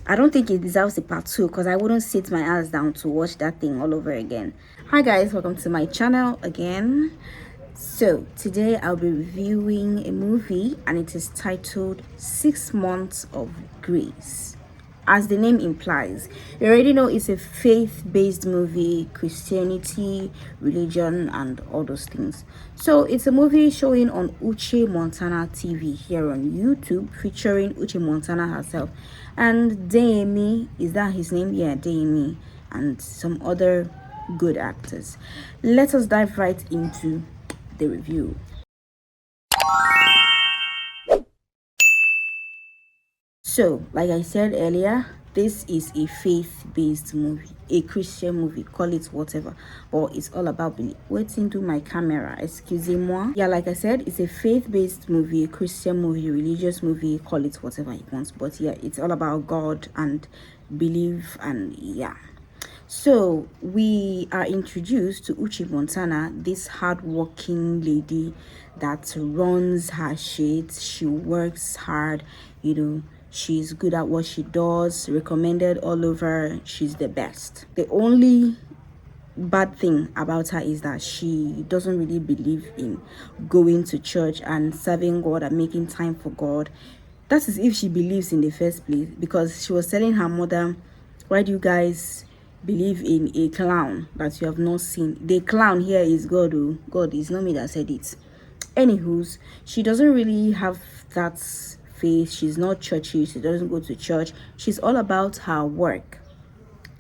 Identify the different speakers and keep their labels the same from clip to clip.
Speaker 1: I don't think it deserves a part 2 because I wouldn't sit my ass down to watch that thing all over again. Hi guys, welcome to my channel again. So today I'll be reviewing a movie and it is titled 6 Months of Grace. As the name implies, you already know it's a faith-based movie, Christianity, religion, and all those things. So it's a movie showing on Uche Montana TV here on YouTube, featuring Uche Montana herself. And Deyemi, is that his name? Yeah, Deyemi, and some other good actors. Let us dive right into the review. So, like I said earlier, this is a faith-based movie, a Christian movie, call it whatever, but it's all about belief. Waiting to my camera, excusez-moi. Yeah, like I said, it's a faith-based movie, a Christian movie, religious movie, call it whatever you want, but yeah, it's all about God and belief, and yeah. So we are introduced to Uche Montana, this hardworking lady that runs her shit. She works hard, she's good at what she does, recommended all over. She's the best. The only bad thing about her is that she doesn't really believe in going to church and serving God and making time for God. That is if she believes in the first place, because she was telling her mother, why do you guys believe in a clown that you have not seen? The clown here is God. Oh, God, is not me that said it. Anywho's, she doesn't really have that faith. She's not churchy. She doesn't go to church. She's all about her work.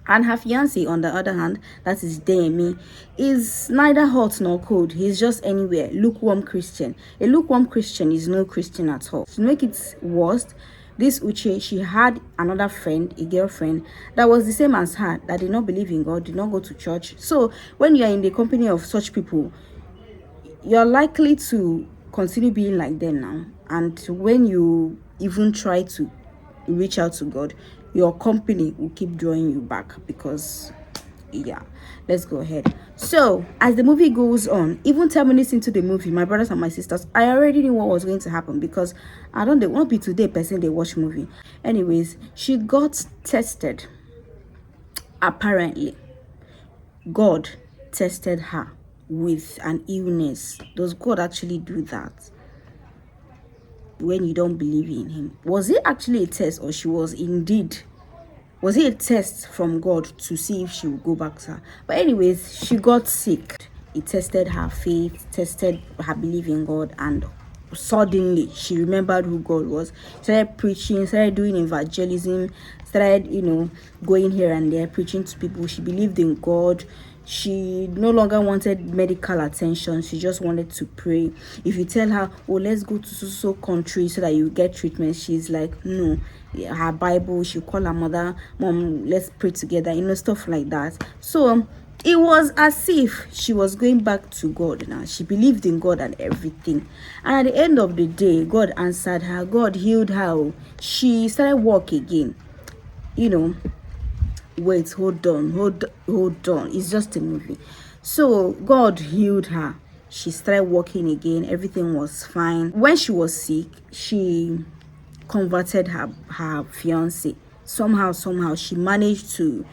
Speaker 1: And her fiance, on the other hand, that is Deyemi, is neither hot nor cold. He's just anywhere. Lukewarm Christian. A lukewarm Christian is no Christian at all. To make it worse, this Uche, she had another friend, a girlfriend, that was the same as her, that did not believe in God, did not go to church. So when you are in the company of such people, you're likely to continue being like them now. And when you even try to reach out to God, your company will keep drawing you back, because yeah, let's go ahead. So as the movie goes on, even 10 minutes into the movie, my brothers and my sisters, I already knew what was going to happen, because I don't want to be today person they watch movie. Anyways, she got tested. Apparently God tested her with an illness. Does God actually do that when you don't believe in him? Was it actually a test, or was it a test from God to see if she would go back to her? But anyways, she got sick. It tested her faith, tested her belief in God, and suddenly she remembered who God was. Started preaching, started doing evangelism, started going here and there, preaching to people. She believed in God. She no longer wanted medical attention. She just wanted to pray. If you tell her, oh, let's go to so country so that you get treatment, she's like, no. Her Bible, she'll call her mother, mom, let's pray together, stuff like that. So it was as if she was going back to God now. She believed in God and everything. And at the end of the day, God answered her. God healed her. She started walking again. Wait, hold on. It's just a movie. So God healed her. She started walking again. Everything was fine. When she was sick, she converted her fiance. Somehow she managed to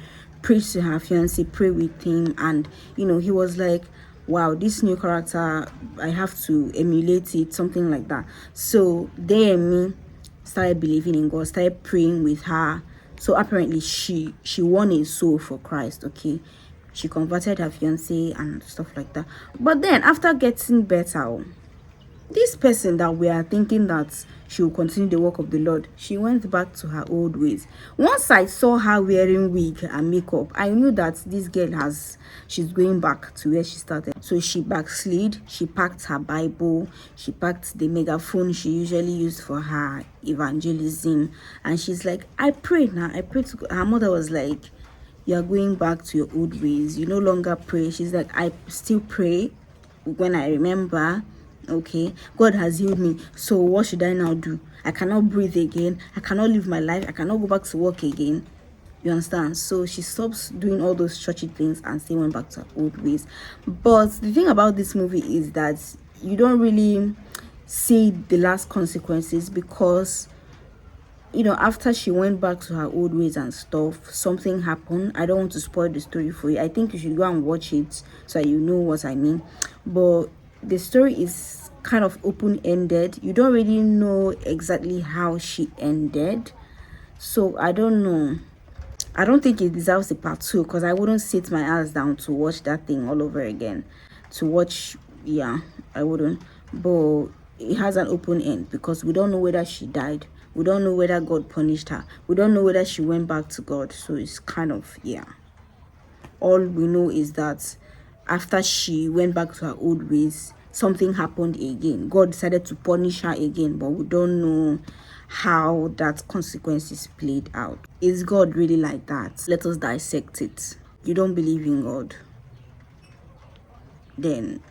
Speaker 1: preach to her fiance, pray with him, and he was like, wow, this new character, I have to emulate it, something like that. So they and me started believing in God, started praying with her. So apparently she won a soul for Christ. Okay, she converted her fiance and stuff like that. But then after getting better, this person that we are thinking that she will continue the work of the Lord, she went back to her old ways. Once I saw her wearing wig and makeup, I knew that this girl she's going back to where she started. So she backslid. She packed her Bible. She packed the megaphone she usually used for her evangelism. And she's like, I prayed now. I prayed to God. Her mother was like, you're going back to your old ways. You no longer pray. She's like, I still pray when I remember. Okay, God has healed me, so what should I now do? I cannot breathe again. I cannot live my life. I cannot go back to work again. You understand? So she stops doing all those churchy things and still went back to her old ways. But the thing about this movie is that you don't really see the last consequences, because after she went back to her old ways and stuff, something happened. I don't want to spoil the story for you. I think you should go and watch it so you know what I mean. But the story is kind of open-ended. You don't really know exactly how she ended. So I don't know. I don't think it deserves a part 2, because I wouldn't sit my ass down to watch that thing all over again. Yeah, I wouldn't. But it has an open end, because we don't know whether she died. We don't know whether God punished her. We don't know whether she went back to God. So it's kind of, yeah. All we know is that after she went back to her old ways, something happened again. God decided to punish her again, but we don't know how that consequences played out. Is God really like that? Let us dissect it. You don't believe in God, then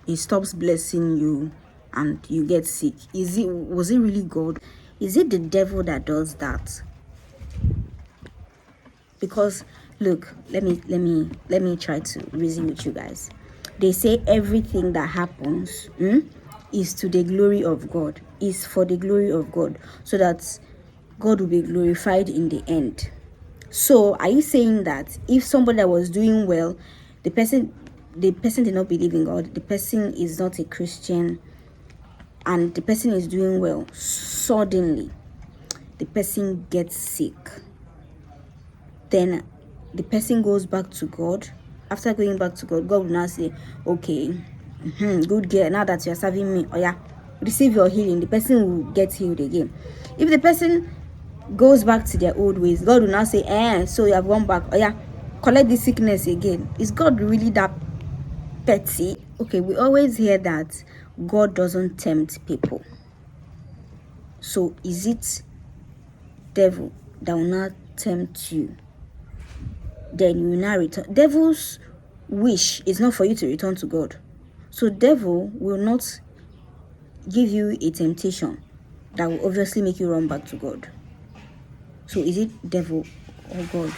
Speaker 1: he stops blessing you and you get sick. Was it really God? Is it the devil that does that? Because look, let me try to reason with you guys. They say everything that happens is to the glory of God, is for the glory of God, so that God will be glorified in the end. So are you saying that if somebody that was doing well, the person did not believe in God, the person is not a Christian, and the person is doing well, suddenly the person gets sick, then the person goes back to God? After going back to God, God will now say, okay, good girl, now that you're serving me, oh yeah, receive your healing. The person will get healed again. If the person goes back to their old ways, God will now say, so you have gone back, oh yeah, collect the sickness again. Is God really that petty? Okay, we always hear that God doesn't tempt people. So is it devil that will not tempt you? Then you will not return. Devil's wish is not for you to return to God. So devil will not give you a temptation that will obviously make you run back to God. So is it devil or God?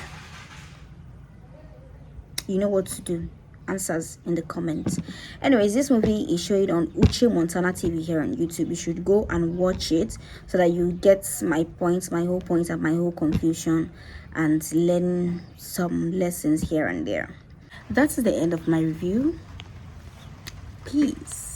Speaker 1: You know what to do. Answers in the comments. Anyways, this movie is showing on Uche Montana TV here on YouTube. You should go and watch it so that you get my points, my whole points, and my whole confusion, and learn some lessons here and there. That's the end of my review. Peace.